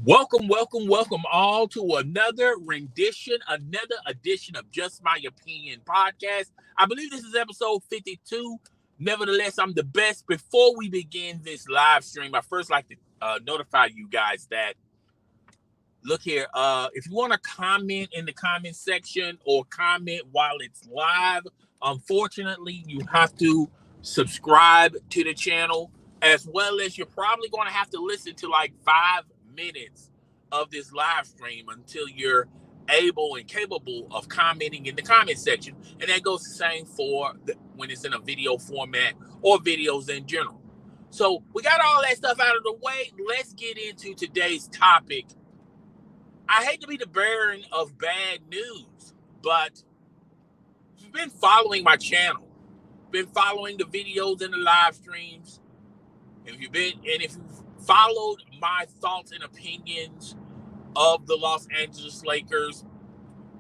Welcome all to another edition of Just My Opinion podcast. I believe this is episode 52. Nevertheless, I'm the best. Before we begin this live stream, I first like to notify you guys that, look here, if you want to comment in the comment section or comment while it's live, unfortunately, you have to subscribe to the channel, as well as you're probably going to have to listen to like 5 minutes of this live stream until you're able and capable of commenting in the comment section. And that goes the same for when it's in a video format or videos in general. So we got all that stuff out of the way. Let's get into today's topic. I hate to be the bearer of bad news, but if you've been following my channel, been following the videos and the live streams, if you've followed my thoughts and opinions of the Los Angeles Lakers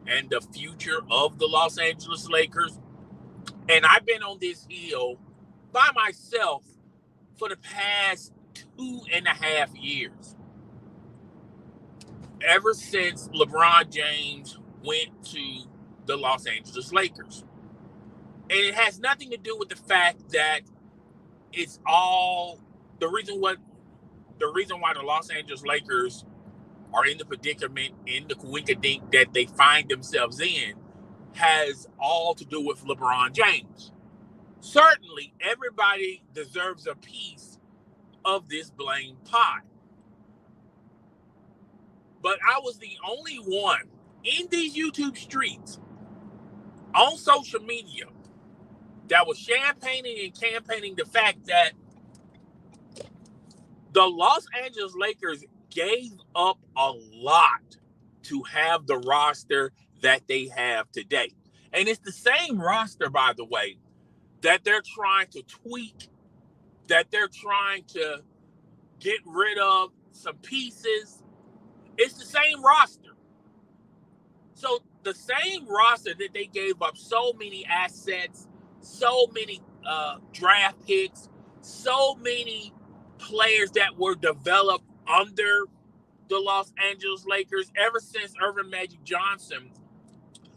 and the future of the Los Angeles Lakers, and I've been on this hill by myself for the past 2.5 years. Ever since LeBron James went to the Los Angeles Lakers. And it has nothing to do with the fact that it's all the reason why the Los Angeles Lakers are in the predicament, in the coinkydink that they find themselves in, has all to do with LeBron James. Certainly, everybody deserves a piece of this blame pie. But I was the only one in these YouTube streets, on social media, that was champagning and campaigning the fact that the Los Angeles Lakers gave up a lot to have the roster that they have today. And it's the same roster, by the way, that they're trying to tweak, that they're trying to get rid of some pieces. It's the same roster. So the same roster that they gave up so many assets, so many draft picks, so many players that were developed under the Los Angeles Lakers ever since Irvin Magic Johnson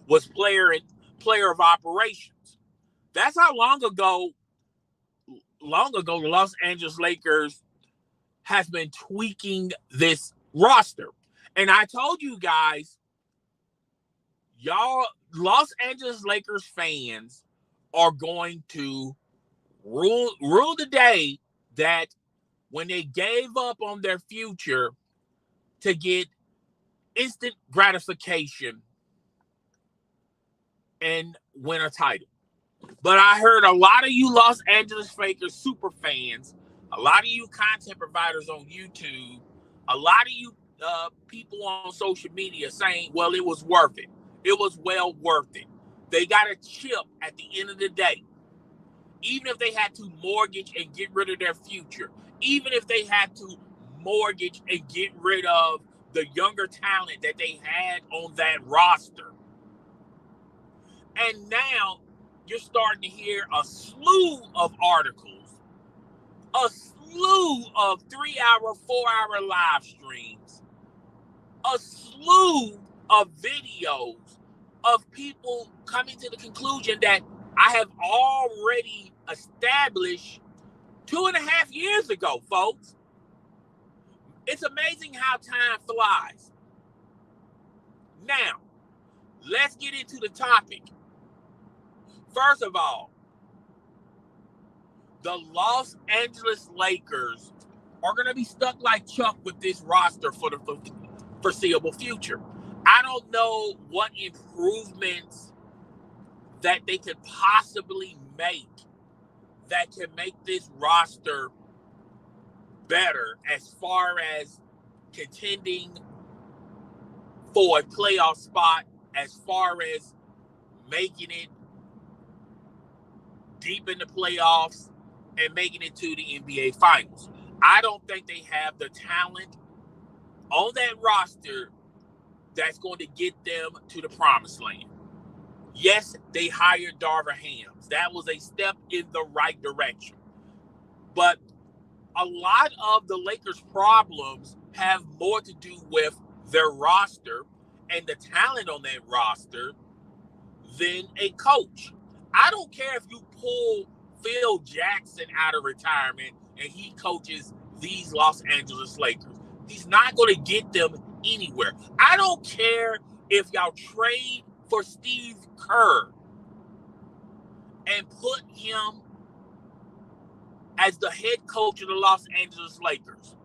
was player of operations. That's how long ago the Los Angeles Lakers has been tweaking this roster. And I told you guys, y'all Los Angeles Lakers fans are going to rule the day that when they gave up on their future to get instant gratification and win a title. But I heard a lot of you Los Angeles Lakers super fans, a lot of you content providers on YouTube, a lot of you people on social media saying, well, it was worth it. It was well worth it. They got a chip at the end of the day. Even if they had to mortgage and get rid of their future, even if they had to mortgage and get rid of the younger talent that they had on that roster. And now you're starting to hear a slew of articles, a slew of 3-hour, 4-hour live streams, a slew of videos of people coming to the conclusion that I have already established 2.5 years ago, folks. It's amazing how time flies. Now, let's get into the topic. First of all, the Los Angeles Lakers are going to be stuck like Chuck with this roster for the foreseeable future. I don't know what improvements that they could possibly make that can make this roster better as far as contending for a playoff spot, as far as making it deep in the playoffs and making it to the NBA Finals. I don't think they have the talent on that roster that's going to get them to the promised land. Yes, they hired Darvin Ham. That was a step in the right direction. But a lot of the Lakers' problems have more to do with their roster and the talent on that roster than a coach. I don't care if you pull Phil Jackson out of retirement and he coaches these Los Angeles Lakers. He's not going to get them anywhere. I don't care if y'all trade for Steve Kerr and put him as the head coach of the Los Angeles Lakers.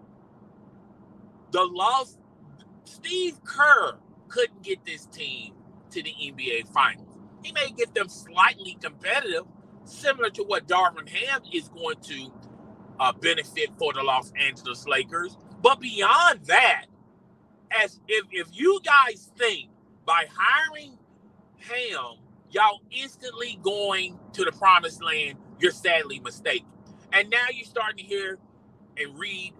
Steve Kerr couldn't get this team to the NBA Finals. He may get them slightly competitive, similar to what Darvin Ham is going to benefit for the Los Angeles Lakers. But beyond that, as if you guys think by hiring Ham, y'all instantly going to the promised land, you're sadly mistaken. And now you're starting to hear and read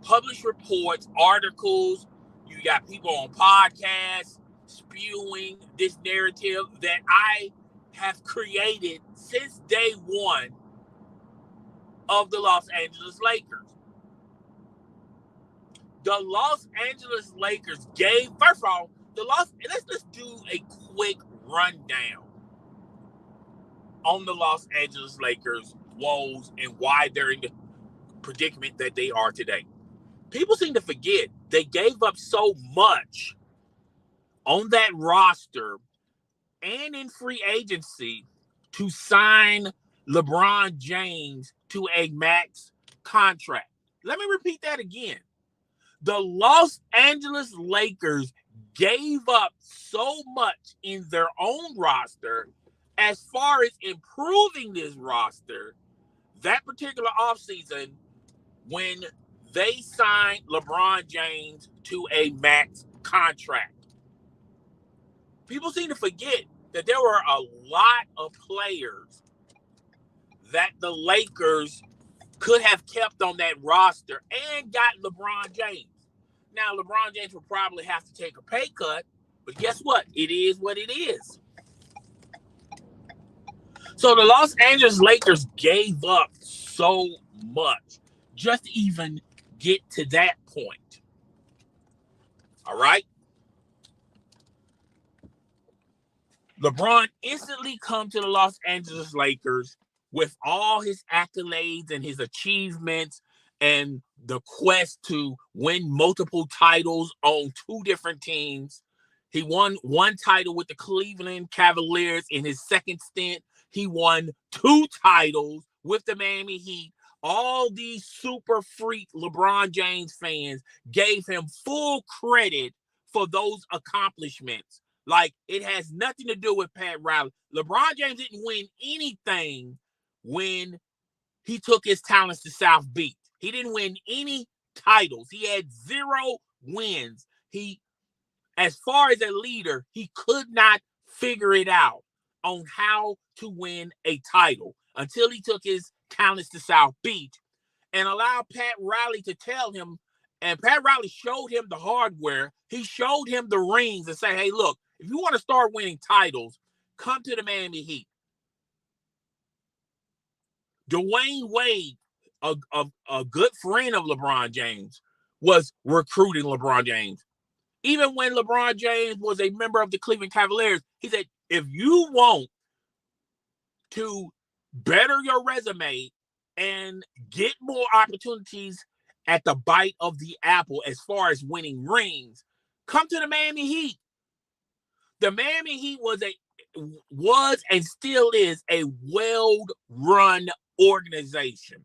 published reports, articles. You got people on podcasts spewing this narrative that I have created since day one of the Los Angeles Lakers. The Los Angeles Lakers first of all, let's do a quick rundown on the Los Angeles Lakers' woes and why they're in the predicament that they are today. People seem to forget they gave up so much on that roster and in free agency to sign LeBron James to a max contract. Let me repeat that again. The Los Angeles Lakers gave up so much in their own roster as far as improving this roster that particular offseason when they signed LeBron James to a max contract. People seem to forget that there were a lot of players that the Lakers could have kept on that roster and got LeBron James. Now, LeBron James will probably have to take a pay cut, but guess what? It is what it is. So the Los Angeles Lakers gave up so much just to even get to that point. All right? LeBron instantly come to the Los Angeles Lakers with all his accolades and his achievements and the quest to win multiple titles on two different teams. He won one title with the Cleveland Cavaliers in his second stint. He won 2 titles with the Miami Heat. All these super freak LeBron James fans gave him full credit for those accomplishments. Like, it has nothing to do with Pat Riley. LeBron James didn't win anything when he took his talents to South Beach. He didn't win any titles. He had 0 wins. As far as a leader, he could not figure it out on how to win a title until he took his talents to South Beach and allowed Pat Riley to tell him. And Pat Riley showed him the hardware. He showed him the rings and said, hey, look, if you want to start winning titles, come to the Miami Heat. Dwayne Wade, a good friend of LeBron James, was recruiting LeBron James. Even when LeBron James was a member of the Cleveland Cavaliers, he said, if you want to better your resume and get more opportunities at the bite of the apple as far as winning rings, come to the Miami Heat. The Miami Heat was and still is a well-run organization.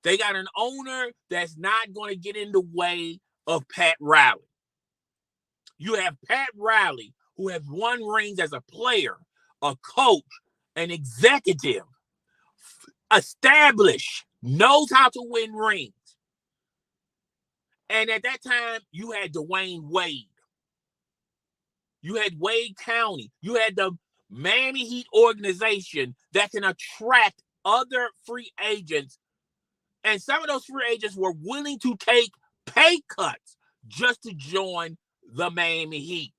They got an owner that's not going to get in the way of Pat Riley. You have Pat Riley, who has won rings as a player, a coach, an executive, established, knows how to win rings. And at that time, you had Dwayne Wade. You had Wade County. You had the Miami Heat organization that can attract other free agents. And some of those free agents were willing to take pay cuts just to join the Miami Heat.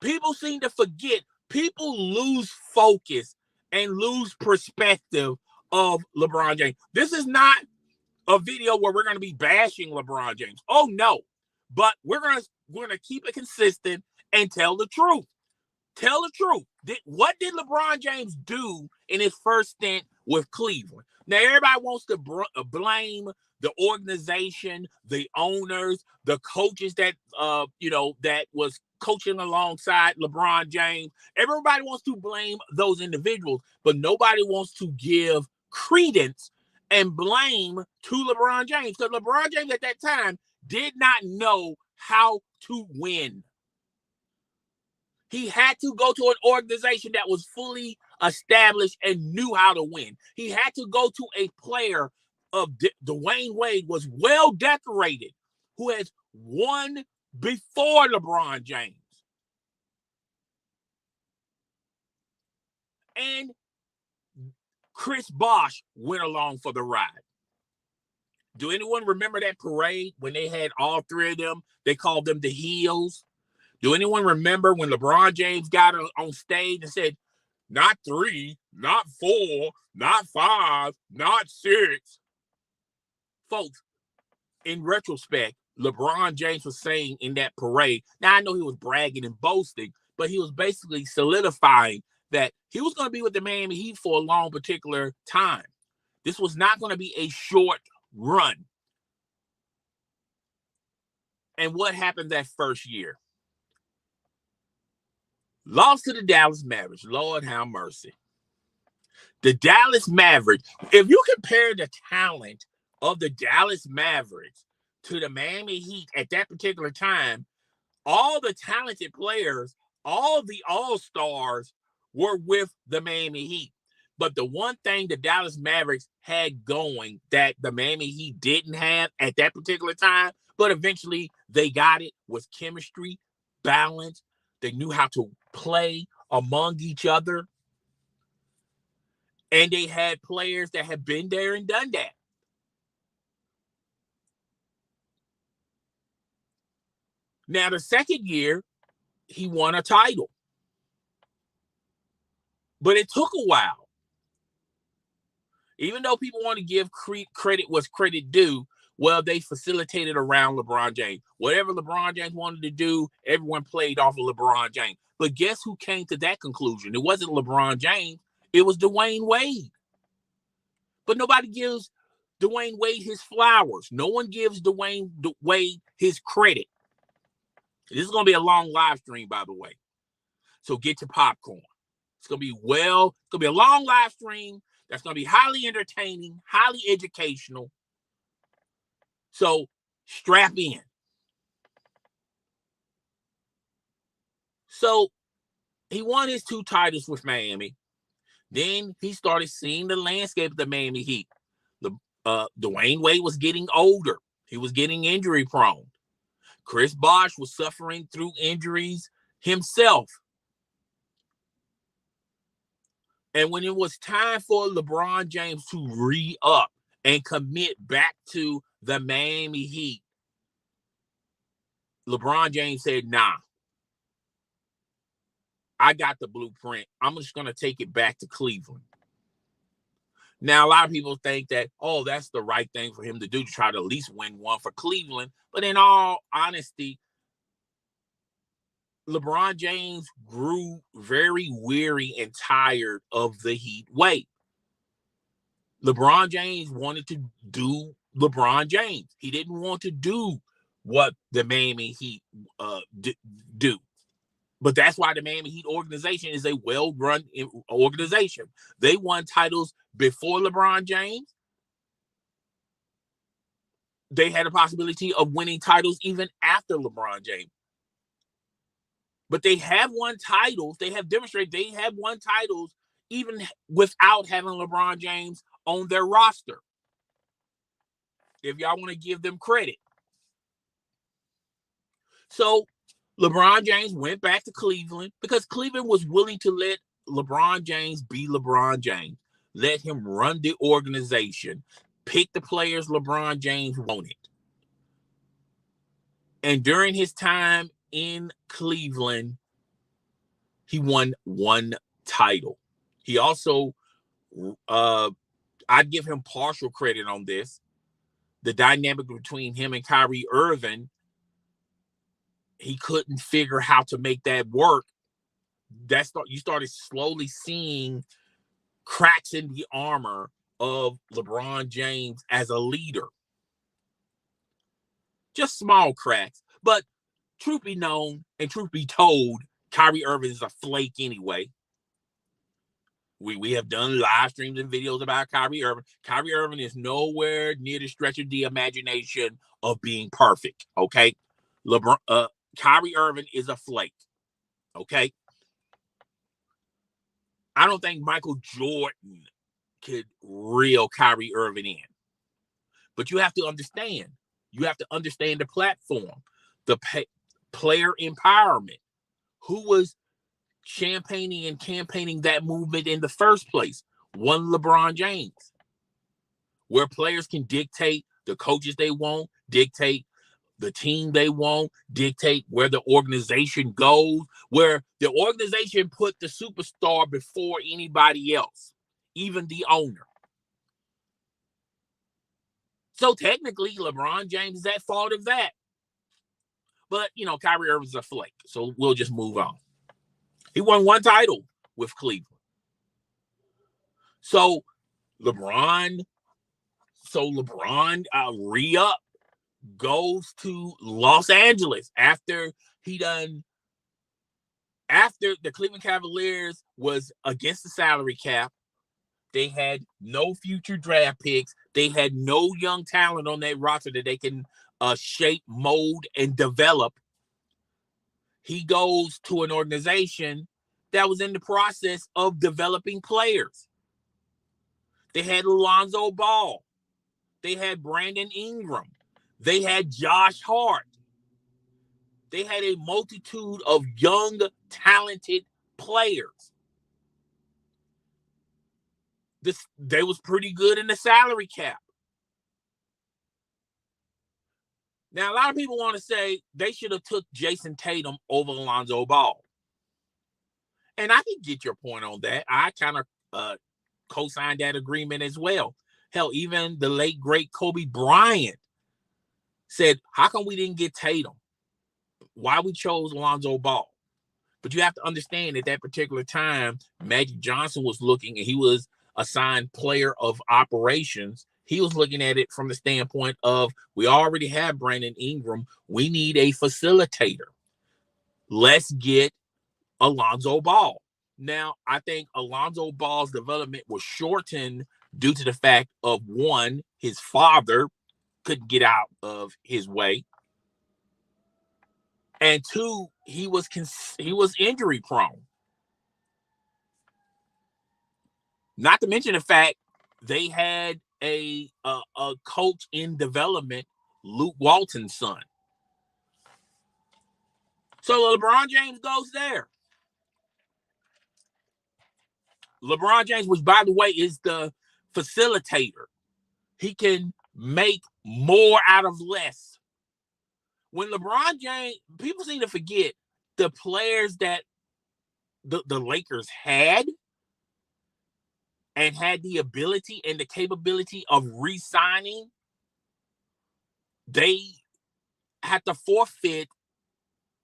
People seem to forget. People lose focus and lose perspective of LeBron James. This is not a video where we're going to be bashing LeBron James. Oh no, but we're going to keep it consistent and tell the truth. Tell the truth. What did LeBron James do in his first stint with Cleveland? Now everybody wants to blame the organization, the owners, the coaches that that was coaching alongside LeBron James. Everybody wants to blame those individuals, but nobody wants to give credence and blame to LeBron James, because LeBron James at that time did not know how to win. He had to go to an organization that was fully established and knew how to win. He had to go to a player of Dwayne Wade, was well decorated, who has won before LeBron James. And Chris Bosh went along for the ride. Do anyone remember that parade when they had all three of them? They called them the Heels. Do anyone remember when LeBron James got on stage and said, not 3, not 4, not 5, not 6? Folks, in retrospect, LeBron James was saying in that parade, now I know he was bragging and boasting, but he was basically solidifying that he was going to be with the Miami Heat for a long particular time. This was not going to be a short run. And what happened that first year? Lost to the Dallas Mavericks. Lord have mercy. The Dallas Mavericks, if you compare the talent of the Dallas Mavericks to the Miami Heat at that particular time, all the talented players, all the all-stars were with the Miami Heat. But the one thing the Dallas Mavericks had going that the Miami Heat didn't have at that particular time, but eventually they got it, was chemistry, balance. They knew how to play among each other. And they had players that had been there and done that. Now, the second year, he won a title. But it took a while. Even though people want to give credit what's credit due, well, they facilitated around LeBron James. Whatever LeBron James wanted to do, everyone played off of LeBron James. But guess who came to that conclusion? It wasn't LeBron James. It was Dwayne Wade. But nobody gives Dwayne Wade his flowers. No one gives Dwayne Wade his credit. This is going to be a long live stream, by the way. So get your popcorn. It's going to be a long live stream that's going to be highly entertaining, highly educational. So strap in. So he won his 2 titles with Miami. Then he started seeing the landscape of the Miami Heat. Dwayne Wade was getting older. He was getting injury prone. Chris Bosh was suffering through injuries himself. And when it was time for LeBron James to re-up and commit back to the Miami Heat, LeBron James said, nah, I got the blueprint. I'm just going to take it back to Cleveland. Now, a lot of people think that, oh, that's the right thing for him to do, to try to at least win one for Cleveland. But in all honesty, LeBron James grew very weary and tired of the Heat way. LeBron James wanted to do LeBron James. He didn't want to do what the Miami Heat do. But that's why the Miami Heat organization is a well-run organization. They won titles before LeBron James. They had a possibility of winning titles even after LeBron James. But they have won titles. They have demonstrated they have won titles even without having LeBron James on their roster, if y'all want to give them credit. So LeBron James went back to Cleveland because Cleveland was willing to let LeBron James be LeBron James. Let him run the organization. Pick the players LeBron James wanted. And during his time in Cleveland, he won 1 title. He also, I'd give him partial credit on this. the dynamic between him and Kyrie Irving, he couldn't figure how to make that work. You started slowly seeing cracks in the armor of LeBron James as a leader. Just small cracks. But truth be known and truth be told, Kyrie Irving is a flake anyway. We have done live streams and videos about Kyrie Irving. Kyrie Irving is nowhere near the stretch of the imagination of being perfect, okay? Kyrie Irving is a flake, okay? I don't think Michael Jordan could reel Kyrie Irving in. But you have to understand. You have to understand the platform, the player empowerment. Who was champagning and campaigning that movement in the first place? One LeBron James. Where players can dictate the coaches they want, dictate the team they want, dictate where the organization goes, where the organization put the superstar before anybody else, even the owner. So technically, LeBron James is at fault of that. But, Kyrie Irving's a flake, so we'll just move on. He won one title with Cleveland. So LeBron re-up, goes to Los Angeles after the Cleveland Cavaliers was against the salary cap. They had no future draft picks. They had no young talent on that roster that they can shape, mold, and develop. He goes to an organization that was in the process of developing players. They had Lonzo Ball. They had Brandon Ingram. They had Josh Hart. They had a multitude of young, talented players. They was pretty good in the salary cap. Now, a lot of people want to say they should have took Jason Tatum over Lonzo Ball. And I can get your point on that. I kind of co-signed that agreement as well. Hell, even the late, great Kobe Bryant said, how come we didn't get Tatum? Why we chose Lonzo Ball? But you have to understand at that particular time, Magic Johnson was looking, and he was assigned player of operations. He was looking at it from the standpoint of, we already have Brandon Ingram. We need a facilitator. Let's get Alonzo Ball. Now, I think Alonzo Ball's development was shortened due to the fact of, one, his father couldn't get out of his way. And two, he was injury prone. Not to mention the fact they had a coach in development, Luke Walton's son. So LeBron James goes there. LeBron James, which by the way is the facilitator. He can make more out of less. When LeBron James, people seem to forget the players that the Lakers had and had the ability and the capability of re-signing, they had to forfeit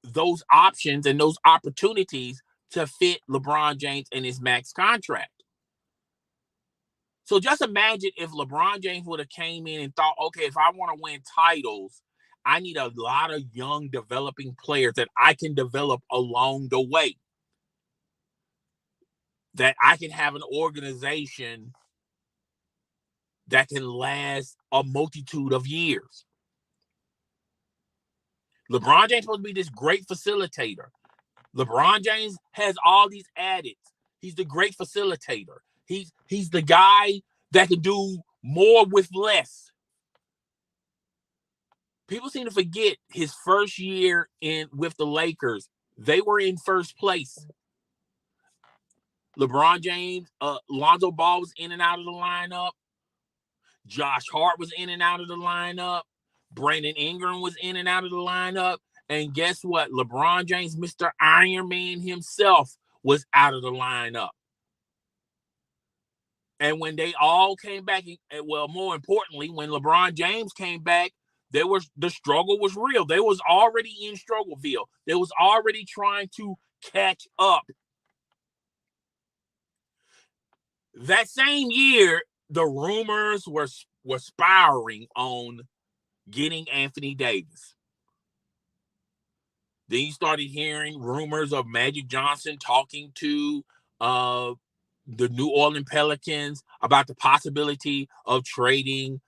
those options and those opportunities to fit LeBron James and his max contract. So just imagine if LeBron James would have came in and thought, okay, if I want to win titles, I need a lot of young developing players that I can develop along the way. That I can have an organization that can last a multitude of years. LeBron James is supposed to be this great facilitator. LeBron James has all these addeds. He's the great facilitator. He's the guy that can do more with less. People seem to forget his first year with the Lakers. They were in first place. LeBron James, Lonzo Ball was in and out of the lineup. Josh Hart was in and out of the lineup. Brandon Ingram was in and out of the lineup. And guess what? LeBron James, Mr. Iron Man himself, was out of the lineup. And when they all came back, well, more importantly, when LeBron James came back, the struggle was real. They was already in Struggleville. They was already trying to catch up. That same year, the rumors were spiraling on getting Anthony Davis. Then you started hearing rumors of Magic Johnson talking to the New Orleans Pelicans about the possibility of trading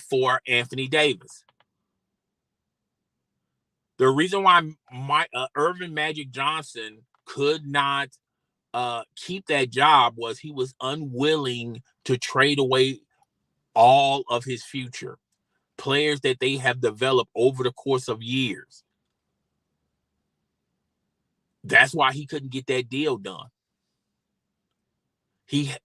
for Anthony Davis. The reason why Irvin Magic Johnson could not keep that job was he was unwilling to trade away all of his future, players that they have developed over the course of years. That's why he couldn't get that deal done. He's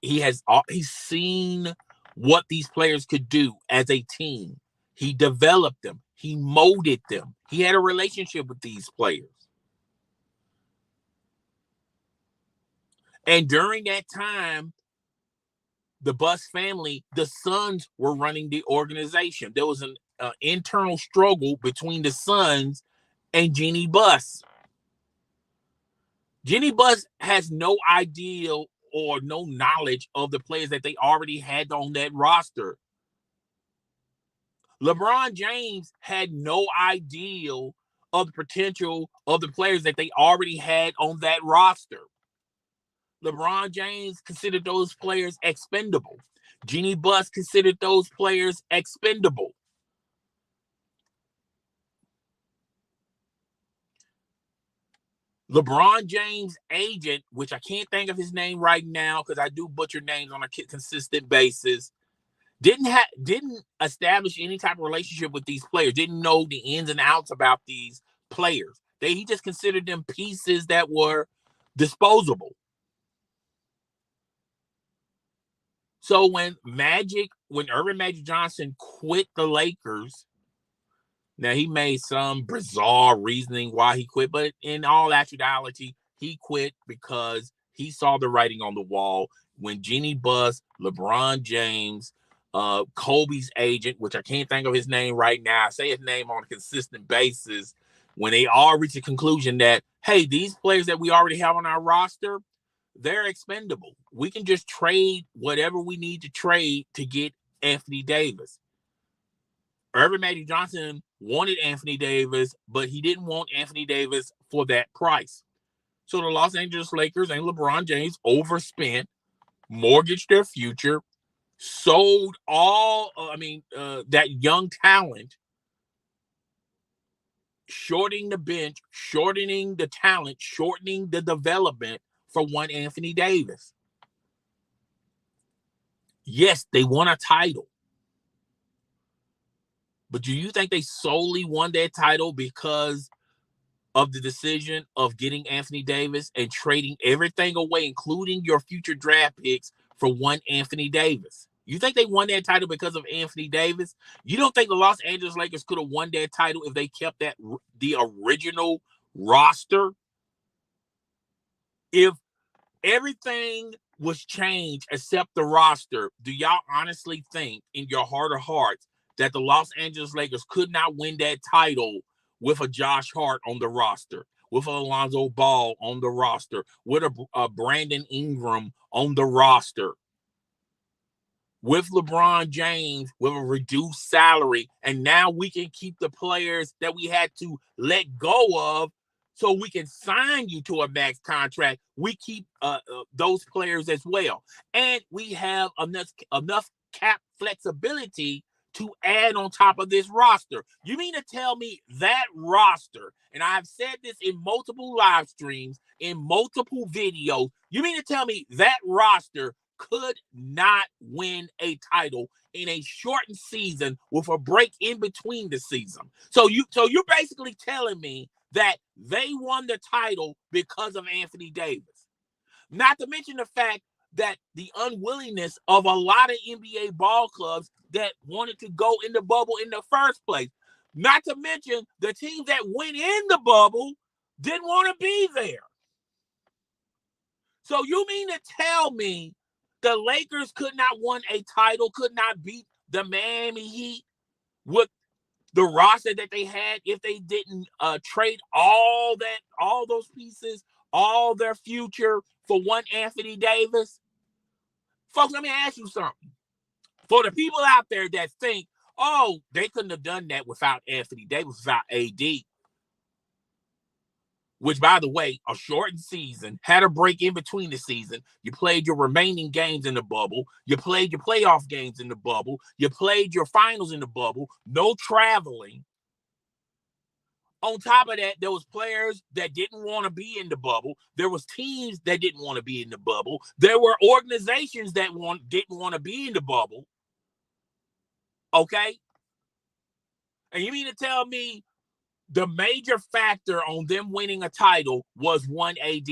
seen what these players could do as a team. He developed them. He molded them. He had a relationship with these players. And during that time, the Buss family, the sons were running the organization. There was an internal struggle between the sons and Jeanie Buss. Jeanie Buss has no idea or no knowledge of the players that they already had on that roster. LeBron James had no idea of the potential of the players that they already had on that roster. LeBron James considered those players expendable. Jeanie Buss considered those players expendable. LeBron James' agent, which I can't think of his name right now because I do butcher names on a consistent basis, didn't establish any type of relationship with these players, didn't know the ins and outs about these players. He just considered them pieces that were disposable. So when Irvin Magic Johnson quit the Lakers, now he made some bizarre reasoning why he quit, but in all actuality, he quit because he saw the writing on the wall when Jeanie Buss, LeBron James, Kobe's agent, which I can't think of his name right now, I say his name on a consistent basis, when they all reached a conclusion that, hey, these players that we already have on our roster, they're expendable. We can just trade whatever we need to trade to get Anthony Davis. Irvin Magic Johnson wanted Anthony Davis, but he didn't want Anthony Davis for that price. So the Los Angeles Lakers and LeBron James overspent, mortgaged their future, sold that young talent, shortening the bench, shortening the talent, shortening the development for one Anthony Davis. Yes, they won a title. But do you think they solely won that title because of the decision of getting Anthony Davis and trading everything away, including your future draft picks, for one Anthony Davis? You think they won that title because of Anthony Davis? You don't think the Los Angeles Lakers could have won that title if they kept the original roster? If everything was changed except the roster, do y'all honestly think in your heart of hearts that the Los Angeles Lakers could not win that title with a Josh Hart on the roster, with an Alonzo Ball on the roster, with a Brandon Ingram on the roster, with LeBron James with a reduced salary, and now we can keep the players that we had to let go of so we can sign you to a max contract. We keep those players as well. And we have enough cap flexibility to add on top of this roster. You mean to tell me that roster, and I've said this in multiple live streams, in multiple videos, you mean to tell me that roster could not win a title in a shortened season with a break in between the season? So you're basically telling me that they won the title because of Anthony Davis. Not to mention the fact that the unwillingness of a lot of NBA ball clubs that wanted to go in the bubble in the first place. Not to mention the teams that went in the bubble didn't want to be there. So you mean to tell me The Lakers could not win a title, could not beat the Miami Heat with the roster that they had if they didn't trade all those pieces, all their future for one Anthony Davis. Folks, let me ask you something. For the people out there that think, oh, they couldn't have done that without Anthony Davis, without AD, which, by the way, a shortened season, had a break in between the season. You played your remaining games in the bubble. You played your playoff games in the bubble. You played your finals in the bubble. No traveling. On top of that, there was players that didn't want to be in the bubble. There was teams that didn't want to be in the bubble. There were organizations that didn't want to be in the bubble. Okay? And you mean to tell me the major factor on them winning a title was one AD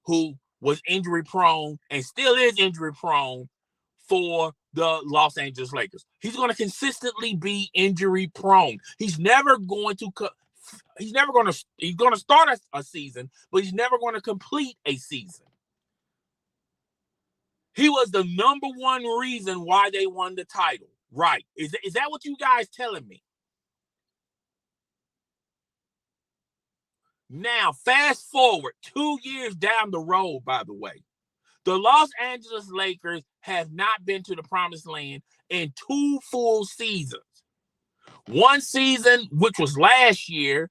who was injury prone and still is injury prone for the Los Angeles Lakers? He's going to consistently be injury prone. He's going to start a season, but he's never going to complete a season. He was the number one reason why they won the title. Right. Is that what you guys telling me? Now, fast forward 2 years down the road, by the way. The Los Angeles Lakers have not been to the promised land in 2 full seasons. One season, which was last year,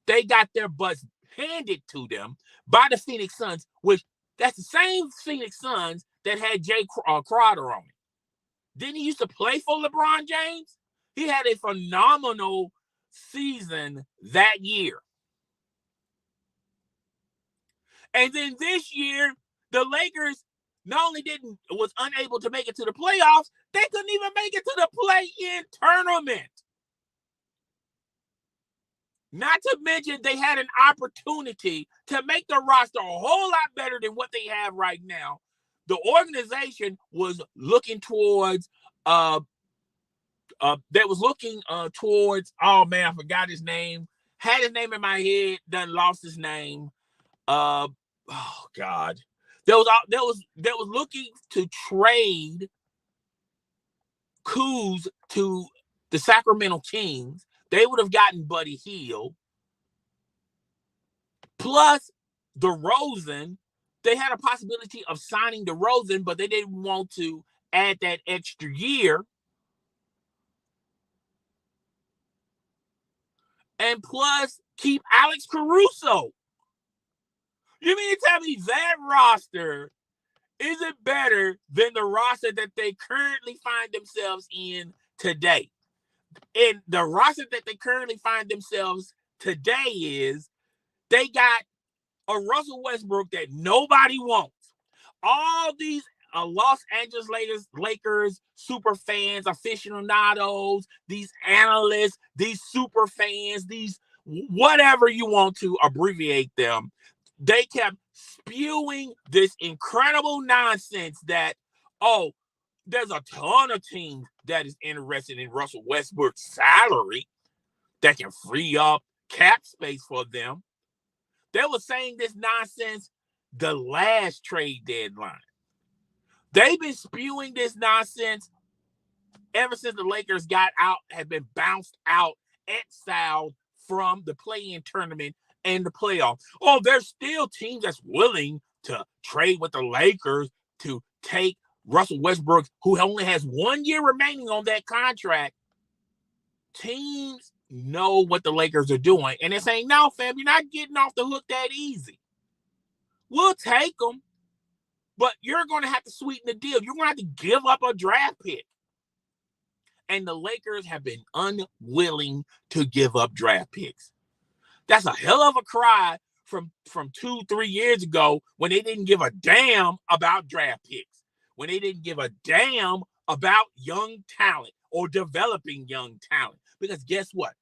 they got their butts handed to them by the Phoenix Suns, which that's the same Phoenix Suns that had Jay Crowder on it. Didn't he used to play for LeBron James? He had a phenomenal season that year. And then this year, the Lakers not only was unable to make it to the playoffs, they couldn't even make it to the play-in tournament. Not to mention they had an opportunity to make the roster a whole lot better than what they have right now. The organization was looking towards oh man, I forgot his name. Had his name in my head, then lost his name. Oh God. There was looking to trade Kuz to the Sacramento Kings. They would have gotten Buddy Hield. Plus DeRozan. They had a possibility of signing DeRozan, but they didn't want to add that extra year. And plus keep Alex Caruso. You mean to tell me that roster isn't better than the roster that they currently find themselves in today? And the roster that they currently find themselves today is they got a Russell Westbrook that nobody wants. All these Los Angeles Lakers super fans, aficionados, these analysts, these super fans, these whatever you want to abbreviate them, they kept spewing this incredible nonsense that, oh, there's a ton of teams that is interested in Russell Westbrook's salary that can free up cap space for them. They were saying this nonsense the last trade deadline. They've been spewing this nonsense ever since the Lakers had been bounced out, exiled from the play-in tournament and the playoffs. Oh, there's still teams that's willing to trade with the Lakers to take Russell Westbrook, who only has 1 year remaining on that contract. Teams know what the Lakers are doing, and they're saying, no, fam, you're not getting off the hook that easy. We'll take them, but you're going to have to sweeten the deal. You're going to have to give up a draft pick. And the Lakers have been unwilling to give up draft picks. That's a hell of a cry from 2-3 years ago when they didn't give a damn about draft picks, when they didn't give a damn about young talent or developing young talent. Because guess what?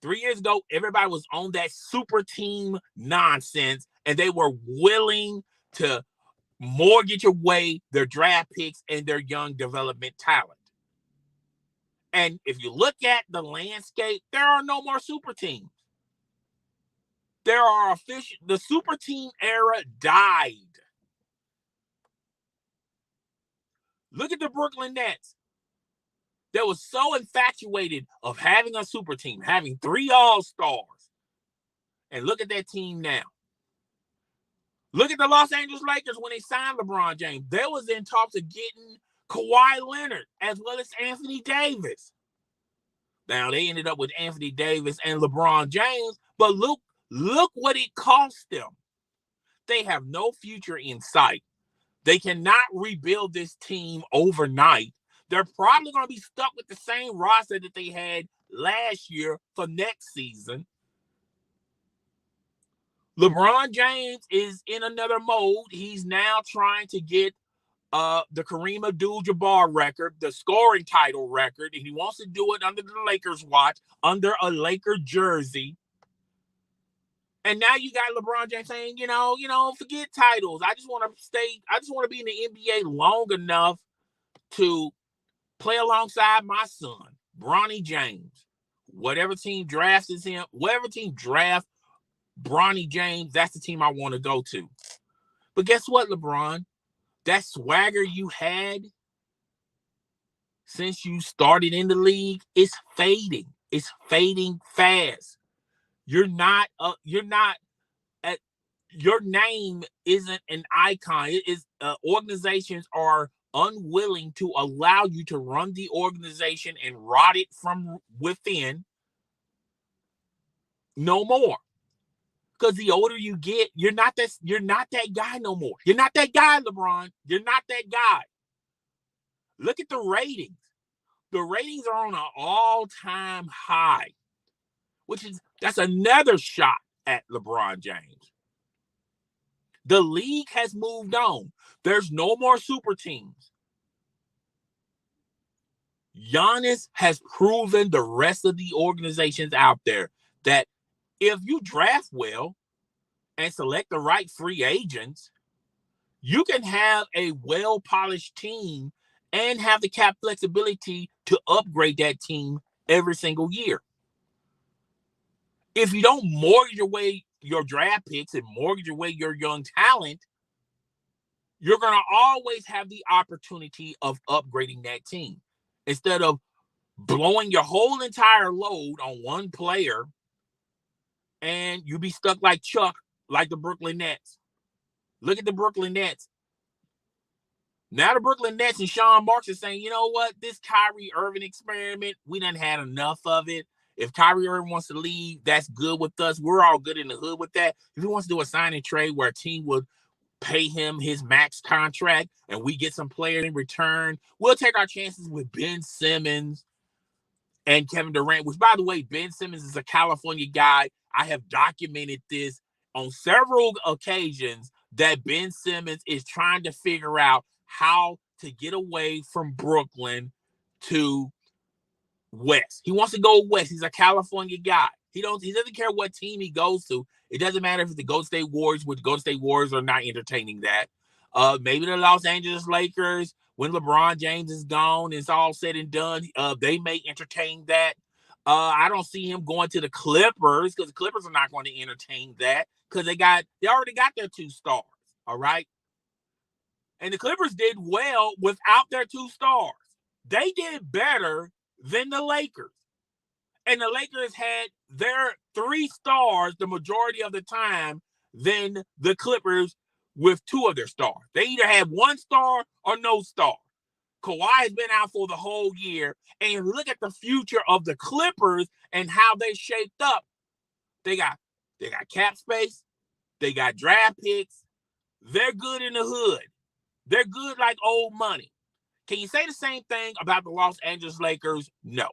3 years ago, everybody was on that super team nonsense, and they were willing to mortgage away their draft picks and their young development talent. And if you look at the landscape, there are no more super teams. The super team era died. Look at the Brooklyn Nets. They were so infatuated of having a super team, having 3 all-stars. And look at that team now. Look at the Los Angeles Lakers when they signed LeBron James. They was in talks of getting Kawhi Leonard as well as Anthony Davis. Now, they ended up with Anthony Davis and LeBron James, but look what it cost them. They have no future in sight. They cannot rebuild this team overnight. They're probably going to be stuck with the same roster that they had last year for next season. LeBron James is in another mode. He's now trying to get the Kareem Abdul-Jabbar record, the scoring title record, and he wants to do it under the Lakers' watch, under a Laker jersey. And now you got LeBron James saying, forget titles. I just want to be in the NBA long enough to play alongside my son, Bronny James. Whatever team drafts Bronny James, that's the team I want to go to. But guess what, LeBron? That swagger you had since you started in the league is fading. It's fading fast. Your name isn't an icon. It is organizations are unwilling to allow you to run the organization and rot it from within no more. Because the older you get, you're not that guy no more. You're not that guy, LeBron. You're not that guy. Look at the ratings. The ratings are on an all-time high, that's another shot at LeBron James. The league has moved on. There's no more super teams. Giannis has proven the rest of the organizations out there that if you draft well and select the right free agents, you can have a well-polished team and have the cap flexibility to upgrade that team every single year. If you don't mortgage away your draft picks and mortgage away your young talent, you're going to always have the opportunity of upgrading that team. Instead of blowing your whole entire load on one player, and you be stuck like Chuck, like the Brooklyn Nets. Look at the Brooklyn Nets. Now the Brooklyn Nets and Sean Marks are saying, you know what? This Kyrie Irving experiment, we done had enough of it. If Kyrie Irving wants to leave, that's good with us. We're all good in the hood with that. If he wants to do a sign and trade where a team would pay him his max contract and we get some players in return, we'll take our chances with Ben Simmons and Kevin Durant, which, by the way, Ben Simmons is a California guy. I have documented this on several occasions that Ben Simmons is trying to figure out how to get away from Brooklyn to West. He wants to go West. He's a California guy. He doesn't care what team he goes to. It doesn't matter if it's the Golden State Warriors, which Golden State Warriors are not entertaining that. Maybe the Los Angeles Lakers, when LeBron James is gone, it's all said and done. They may entertain that. I don't see him going to the Clippers because the Clippers are not going to entertain that because they already got their 2 stars. All right. And the Clippers did well without their 2 stars. They did better than the Lakers. And the Lakers had their 3 stars the majority of the time than the Clippers with 2 of their stars. They either had 1 star or no star. Kawhi has been out for the whole year. And look at the future of the Clippers and how they shaped up. They got cap space. They got draft picks. They're good in the hood. They're good like old money. Can you say the same thing about the Los Angeles Lakers? No.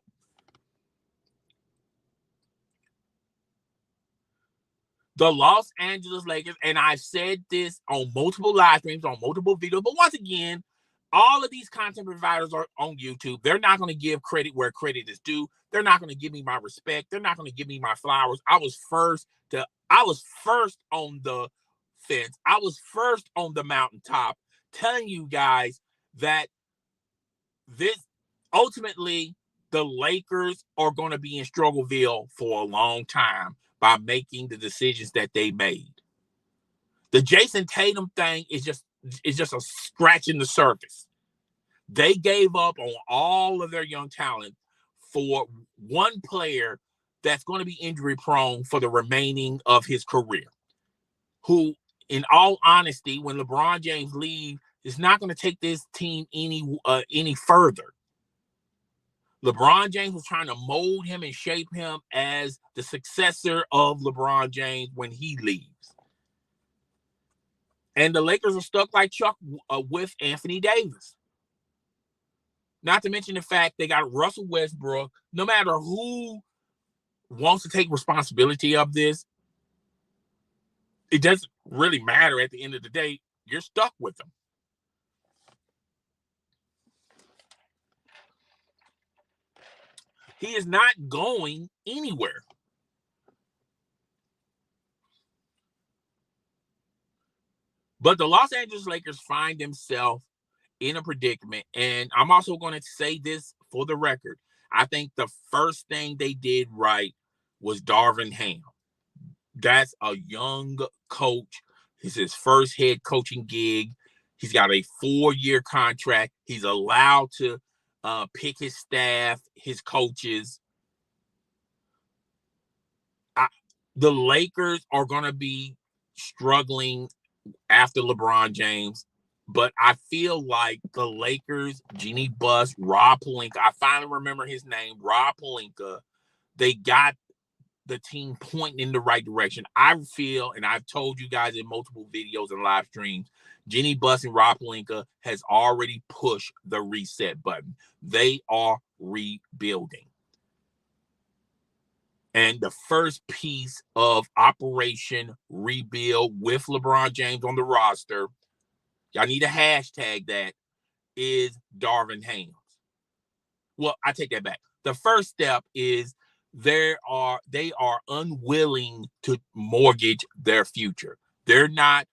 The Los Angeles Lakers, and I've said this on multiple live streams, on multiple videos, but once again, all of these content providers are on YouTube. They're not going to give credit where credit is due. They're not going to give me my respect. They're not going to give me my flowers. I was first on the fence. I was first on the mountaintop telling you guys that ultimately the Lakers are going to be in Struggleville for a long time by making the decisions that they made. The Jason Tatum thing is just a scratch in the surface. They gave up on all of their young talent for one player that's going to be injury prone for the remaining of his career, who, in all honesty, when LeBron James leaves, is not going to take this team any further. LeBron James was trying to mold him and shape him as the successor of LeBron James when he leaves. And the Lakers are stuck like Chuck with Anthony Davis. Not to mention the fact they got Russell Westbrook. No matter who wants to take responsibility of this, it doesn't really matter at the end of the day. You're stuck with them. He is not going anywhere. But the Los Angeles Lakers find themselves in a predicament. And I'm also going to say this for the record. I think the first thing they did right was Darvin Ham. That's a young coach. It's his first head coaching gig. He's got a 4-year contract. He's allowed to pick his staff, his coaches. The Lakers are going to be struggling after LeBron James, but I feel like the Lakers, Jeannie Buss, Rob Pelinka, I finally remember his name, Rob Pelinka, they got the team pointing in the right direction. I feel, and I've told you guys in multiple videos and live streams, Jeannie Buss and Rob Pelinka has already pushed the reset button. They are rebuilding. And the first piece of Operation Rebuild with LeBron James on the roster, y'all need to hashtag that, is Darvin Ham. Well, I take that back. The first step is they are unwilling to mortgage their future. They're not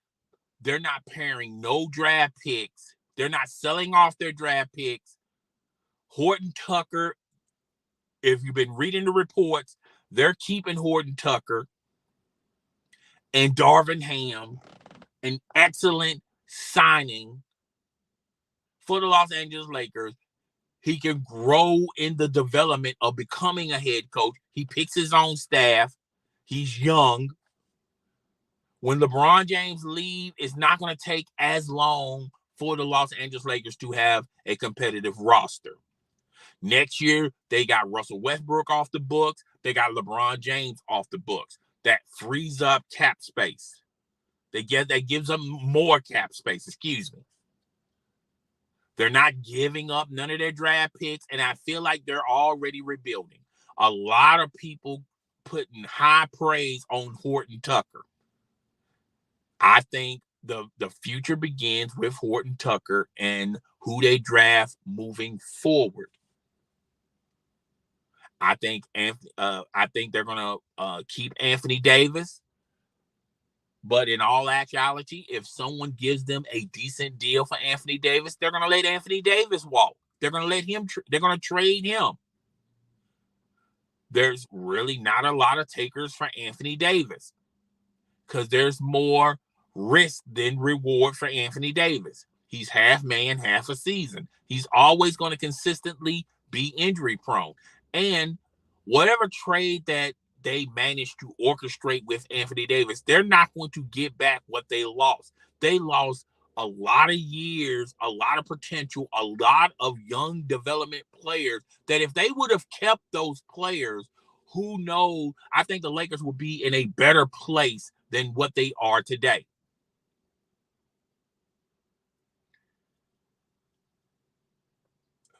pairing no draft picks. They're not selling off their draft picks. Horton Tucker, if you've been reading the reports, they're keeping Horton Tucker and Darvin Ham, an excellent signing for the Los Angeles Lakers. He can grow in the development of becoming a head coach. He picks his own staff. He's young. When LeBron James leaves, it's not going to take as long for the Los Angeles Lakers to have a competitive roster. Next year, they got Russell Westbrook off the books. They got LeBron James off the books. That frees up cap space. That gives them more cap space, excuse me. They're not giving up none of their draft picks, and I feel like they're already rebuilding. A lot of people putting high praise on Horton Tucker. I think the future begins with Horton Tucker and who they draft moving forward. I think they're going to keep Anthony Davis. But in all actuality, if someone gives them a decent deal for Anthony Davis, they're going to let Anthony Davis walk. They're going to let him. They're going to trade him. There's really not a lot of takers for Anthony Davis because there's more risk than reward for Anthony Davis. He's half man, half a season. He's always going to consistently be injury prone. And whatever trade that they managed to orchestrate with Anthony Davis, they're not going to get back what they lost. They lost a lot of years, a lot of potential, a lot of young development players that if they would have kept those players, who knows, I think the Lakers would be in a better place than what they are today.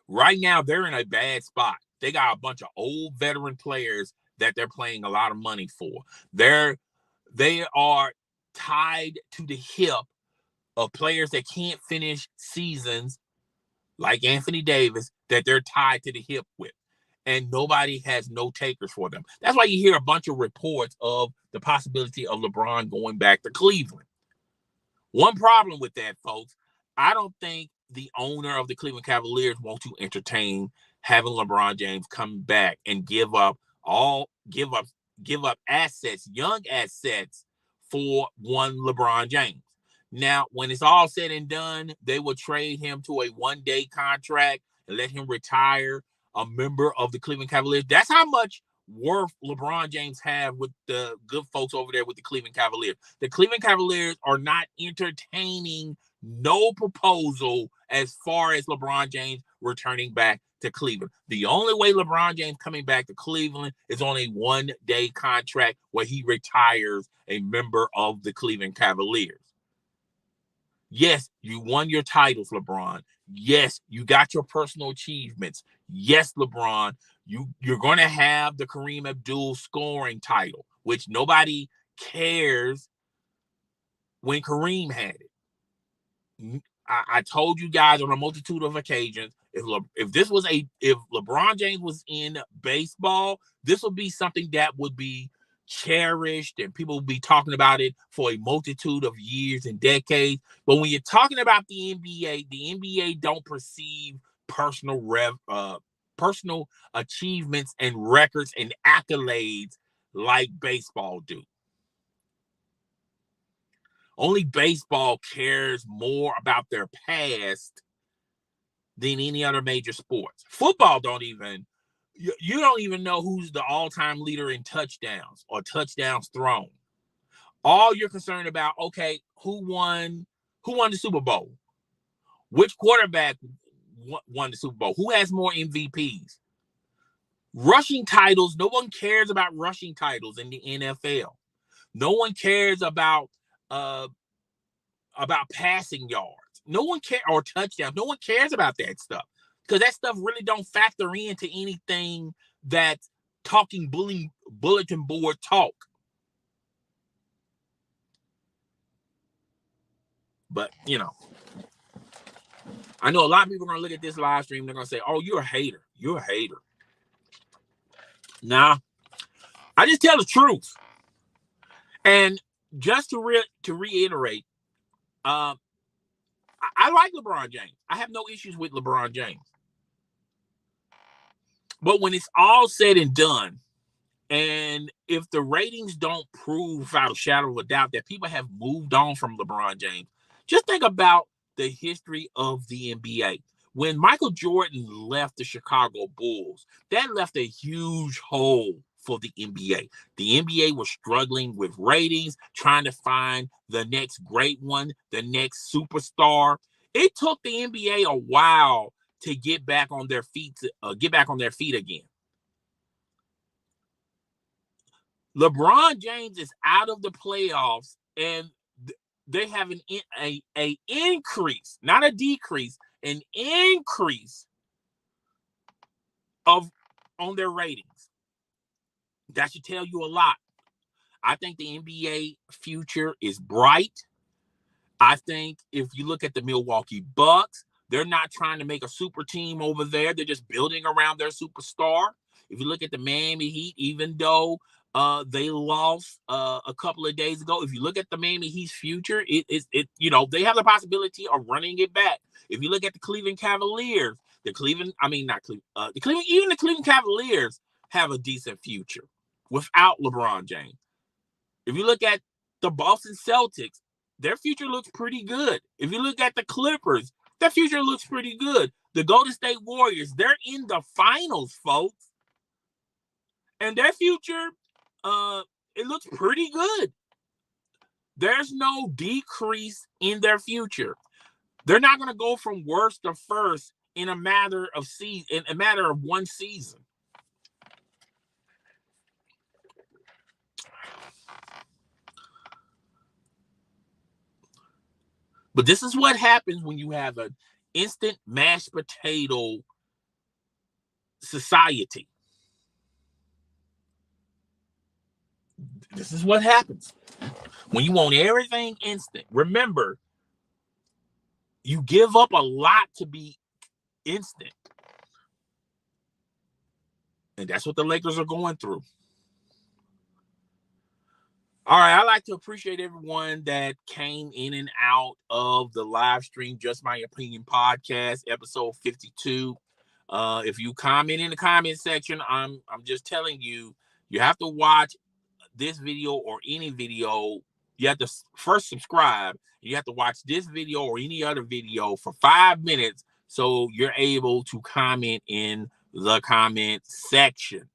Right now, they're in a bad spot. They got a bunch of old veteran players that they're paying a lot of money for. They are tied to the hip of players that can't finish seasons like Anthony Davis that they're tied to the hip with. And nobody has no takers for them. That's why you hear a bunch of reports of the possibility of LeBron going back to Cleveland. One problem with that, folks, I don't think the owner of the Cleveland Cavaliers want to entertain having LeBron James come back and give up assets, young assets for one LeBron James. Now, when it's all said and done, they will trade him to a one-day contract and let him retire a member of the Cleveland Cavaliers. That's how much worth LeBron James have with the good folks over there with the Cleveland Cavaliers. The Cleveland Cavaliers are not entertaining no proposal as far as LeBron James returning back to Cleveland. The only way LeBron James coming back to Cleveland is on a one-day contract where he retires a member of the Cleveland Cavaliers. Yes, you won your titles, LeBron. Yes, you got your personal achievements. Yes, LeBron, you're going to have the Kareem Abdul scoring title, which nobody cares when Kareem had it. I told you guys on a multitude of occasions, if LeBron James was in baseball, this would be something that would be cherished and people will be talking about it for a multitude of years and decades. But when you're talking about the NBA don't perceive personal achievements and records and accolades like baseball do. Only baseball cares more about their past than any other major sports. Football you don't even know who's the all-time leader in touchdowns or touchdowns thrown. All you're concerned about, okay, who won the Super Bowl? Which quarterback won the Super Bowl? Who has more MVPs? Rushing titles, no one cares about rushing titles in the NFL. No one cares about passing yards. No one cares, or touchdowns. No one cares about that stuff because that stuff really don't factor into anything that's talking bulletin board talk. But, I know a lot of people are going to look at this live stream. They're going to say, oh, you're a hater. You're a hater. Nah, I just tell the truth. And just to reiterate, I like LeBron James. I have no issues with LeBron James. But when it's all said and done, and if the ratings don't prove without a shadow of a doubt that people have moved on from LeBron James, just think about the history of the NBA. When Michael Jordan left the Chicago Bulls, that left a huge hole for the NBA. The NBA was struggling with ratings, trying to find the next great one, the next superstar. It took the NBA a while to get back on their feet again. LeBron James is out of the playoffs, and they have an increase, not a decrease, an increase on their ratings. That should tell you a lot. I think the NBA future is bright. I think if you look at the Milwaukee Bucks, they're not trying to make a super team over there. They're just building around their superstar. If you look at the Miami Heat, even though they lost a couple of days ago, if you look at the Miami Heat's future, they have the possibility of running it back. If you look at the Cleveland Cavaliers, the Cleveland Cavaliers have a decent future without LeBron James. If you look at the Boston Celtics, their future looks pretty good. If you look at the Clippers, their future looks pretty good. The Golden State Warriors, they're in the finals, folks. And their future, it looks pretty good. There's no decrease in their future. They're not going to go from worst to first in a matter of one season. But this is what happens when you have an instant mashed potato society. This is what happens when you want everything instant. Remember, you give up a lot to be instant. And that's what the Lakers are going through. All right, I'd like to appreciate everyone that came in and out of the live stream, Just My Opinion podcast, episode 52. If you comment in the comment section, I'm just telling you, you have to watch this video or any video, You have to first subscribe. You have to watch this video or any other video for 5 minutes so you're able to comment in the comment section.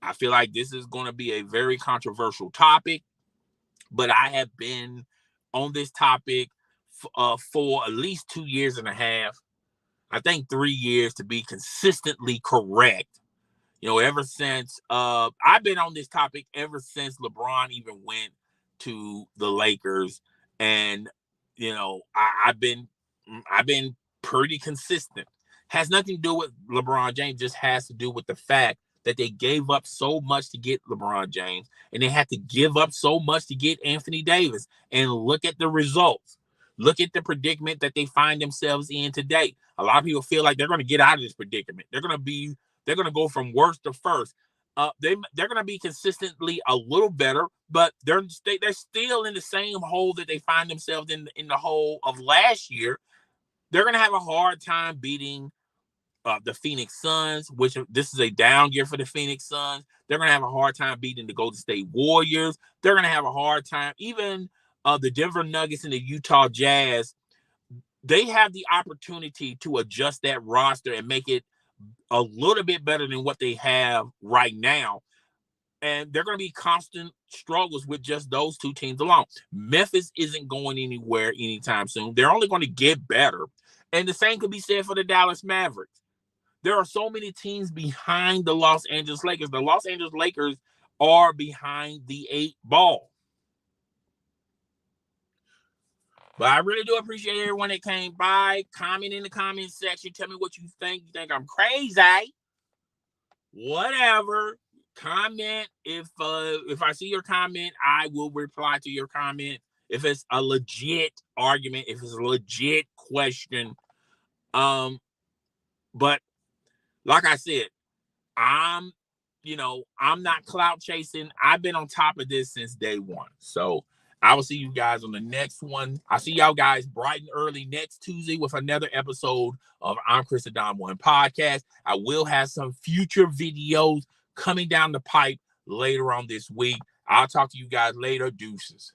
I feel like this is going to be a very controversial topic, but I have been on this topic for at least 2 years and a half. I think 3 years to be consistently correct. Ever since I've been on this topic ever since LeBron even went to the Lakers, and I've been pretty consistent. Has nothing to do with LeBron James, just has to do with the fact that they gave up so much to get LeBron James, and they had to give up so much to get Anthony Davis. And look at the results. Look at the predicament that they find themselves in today. A lot of people feel like they're going to get out of this predicament. They're going to go from worst to first. They're going to be consistently a little better, but they're still in the same hole that they find themselves in the hole of last year. They're going to have a hard time beating the Phoenix Suns, which this is a down year for the Phoenix Suns. They're going to have a hard time beating the Golden State Warriors. They're going to have a hard time. Even the Denver Nuggets and the Utah Jazz, they have the opportunity to adjust that roster and make it a little bit better than what they have right now. And they're going to be constant struggles with just those two teams alone. Memphis isn't going anywhere anytime soon. They're only going to get better. And the same could be said for the Dallas Mavericks. There are so many teams behind the Los Angeles Lakers. The Los Angeles Lakers are behind the 8 ball. But I really do appreciate everyone that came by. Comment in the comment section. Tell me what you think. You think I'm crazy? Whatever. Comment. If I see your comment, I will reply to your comment. If it's a legit argument, if it's a legit question. But like I said, I'm not clout chasing. I've been on top of this since day one. So I will see you guys on the next one. I'll see y'all guys bright and early next Tuesday with another episode of I'm Chris Adam One Podcast. I will have some future videos coming down the pipe later on this week. I'll talk to you guys later. Deuces.